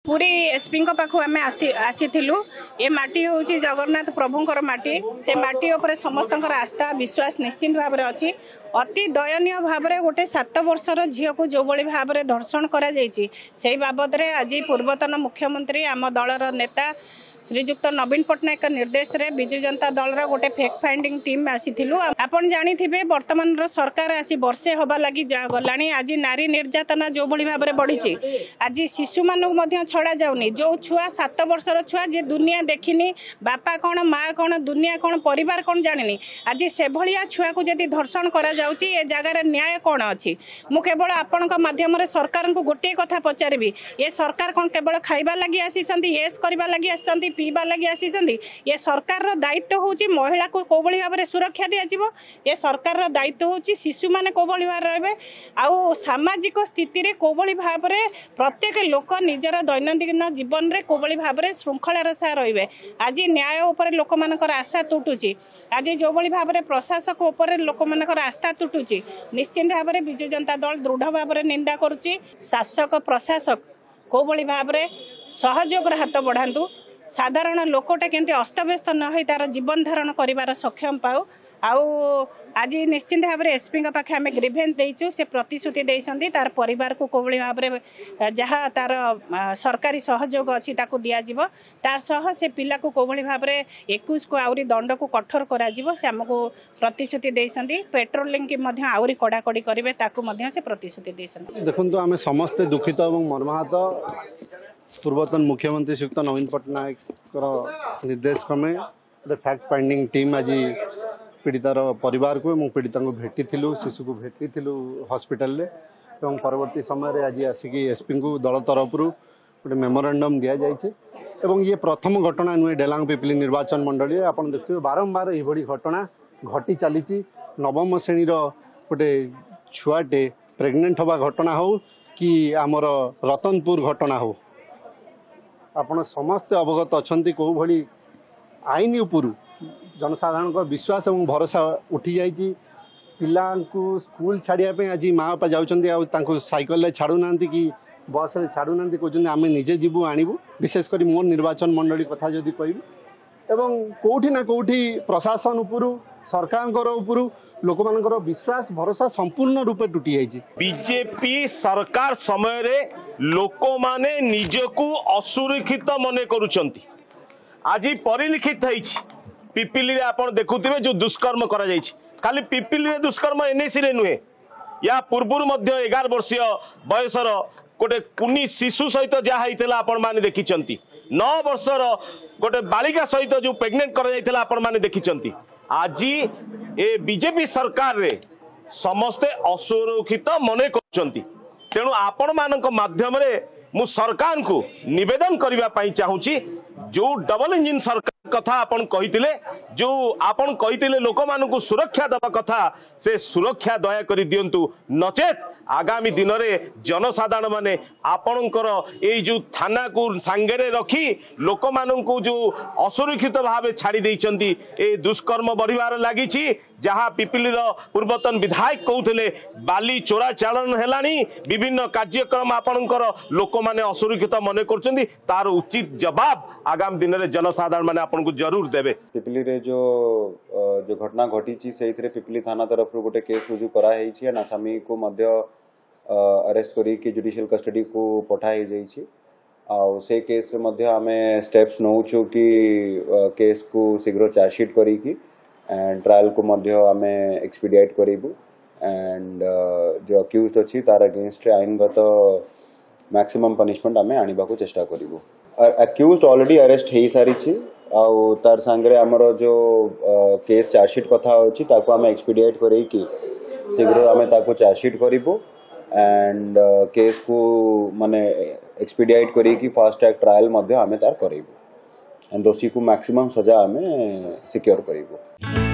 पूरी एसपी पाखु आम आसीलु ये माटी हूँ जगन्नाथ प्रभुंर माटी से माटी उपर समस्त आस्था विश्वास निश्चिंत भाव में अच्छी अति दयनीय भाव में गोटे 7 वर्षर झील को जो भाव में धर्षण कर बाबद में आज पूर्वतन मुख्यमंत्री आम दलर नेता श्रीजुक्त नवीन पट्टनायक निर्देश रे बिजु जनता दल गोटे फैक्ट फाइंडिंग टीम आसीलु। आपन जानी थिबे वर्तमान सरकार आसी वर्षे हवा लगी गलानी। आज नारी निर्यातना जो भाई भाव में बढ़ी आज शिशु मानक छड़ा जाऊनी जो छुआ 7 वर्षर छुआ जे दुनिया देखिनी बापा कौन माँ कौन दुनिया कौन परिवार कौन जानी आज से भाया छुआ को जदि धर्षण करा जाउची ए जगार न्याय कौन अच्छी। मु केवल आपण माध्यम सरकार को गोटे कथा पचारि ये सरकार कौन केवल खाइबा लगी आसी येस करबा लगी आसी पीवा लगी आसी ये सरकार दायित्व हूँ महिला को कौ भाव में सुरक्षा दिज्व ये सरकार दायित्व हूँ शिशु मैंने कौ भाव रे आउ सामाजिक स्थिति रे कौ भाव में प्रत्येक लोक निजर दैनंदिन जीवन में कौ भाव में श्रृंखलार सह रे। आज न्याय उपर लोक मानकर आशा तुटुची आज जो भाव में प्रशासक उपर लोक मानकर आस्था तुटुची निश्चिंत भाव में बिजु जनता दल दृढ़ भाव में निंदा करुच्ची। शासक प्रशासक कौ भाव में सहयोग हाथ बढ़ातु साधारण लोकटा केमती अस्तव्यस्त न हो तार जीवन धारण कर सक्षम पाऊ आउ आज निश्चिंत भाव में एसपी पाखे आम ग्रीवेंस देचु से प्रतिश्रुति देते तार परिवार को कौ भाव में जहाँ तार सरकारी सहयोग अच्छी दिज्व तार सह से पिला को कौ भाव में 21 को आउरी दंड को कठोर कर आमको प्रतिश्रुति देते पेट्रोलिंग की आउरी कड़ाकड़ी करेंगे से प्रतिश्रुति देते। देखो आम समस्ते दुखित और मर्माहत पूर्वतन मुख्यमंत्री श्रीयुक्त नवीन पट्टनायक निर्देश क्रमे फैक्ट फाइंडिंग टीम आज पीड़ितार परिवार को पीड़िता को भेटी शिशु को भेटी हॉस्पिटल रे एवं परवर्ती समय आज आसिक एसपी को दल तरफ गोटे मेमोरांडम दि जाए ये प्रथम घटना नुहे डेलांग पिपली निर्वाचन मंडली आप देखिए बारंबार यह घटना घटी चली नवम श्रेणी गोटे छुआटे प्रेग्नेंट हवा घटना हो कि आमर रतनपुर घटना हो आपण समस्ते अवगत अच्छा कौ भली आईन उपरू जनसाधारण विश्वास और भरोसा उठी जाइए पिला स्कूल छाड़ापी आज माँ बापा जाऊँ साइकल छाड़ूना कि बस रे छाड़ूना कहते आम निजे जीवु आणबू विशेषकर मोर निर्वाचन मंडली कथा जदि कहबी एवं कौटी ना कौटी प्रशासन उपरू सरकार उपरू लोक मान विश्वास भरोसा संपूर्ण रूपे टूटी जाइए। बीजेपी सरकार समय रे लोक माने निजकू असुरक्षित मने करुचंती। आज परिलिखित पिपिली रे आपण देखुथिबे जो दुष्कर्म करा जाइछि खाली पिपिली रे दुष्कर्म एनएसी रे नुहे या पूर्वरु मध्य 11 वर्षीय बयसर गोटे कुनी शिशु सहित जहा होइतला आपण माने देखिचंती 9 वर्षर गोटे बालिका सहित जो प्रेग्नेंट करा जाइतला आपण माने देखिचंती। आज ए बीजेपी सरकार रे समस्ते असुरक्षित मने करचंती तेणु आपण मानक माध्यम रे मु सरकार को निवेदन करबा पई चाहूची जो डबल इंजिन सरकार कथा आपण कहितिले जो आपण कहितिले लोक मानकु सुरक्षा दबा कथा से सुरक्षा दया करि दियंतु नचेत आगामी दिन में जनसाधारण माने आपणकर ए जो थाना को सांगरे रखी लोक मानकु जो असुरक्षित भाव छाड़ी देइचंती ए दुष्कर्म बढ़िबार लागिछि जहाँ पिपिली पूर्वतन विधायक कहते बाली चोरा चालन हेलानी विभिन्न कार्यक्रम आपणकर लोक माने असुरक्षित मने करचंती तार उचित जवाब आगामी दिन में जनसाधारण माने आपन को जरूर देबे। पिपिली रे जो घटना घटी से पिपिली थाना तरफ गोटे केस रुजु करा हेछि एंड आसामी को मध्य अरेस्ट करी कि जुडिशियल कस्टडी को पठाई जाइछि आ से केस रे मध्य आमे स्टेप्स नौछु कि केस को शीघ्र चार्जशीट करी कि एंड ट्रायल को मध्य आमे एक्सपीडिएट करिबु एंड जो अक्यूज्ड अछि तार अगेंस्ट आईनगत मैक्सिमम पनिशमेंट आमे आनिबा को चेष्टा करिबु। अक्यूज्ड ऑलरेडी अरेस्ट हे सारी छी आउ तार संगरे हमर जो केस चार्जशीट कथा अछि ताको आमे एक्सपीडिएट करै कि शीघ्र आमे ताको चार्जशीट करिबु एंड केस को माने एक्सपीडिएट करी कि फास्ट ट्रैक ट्रायल मध्य आमे तार करिबु एंड दोषी को मैक्सिमम सजा आमे सिक्योर करिबु।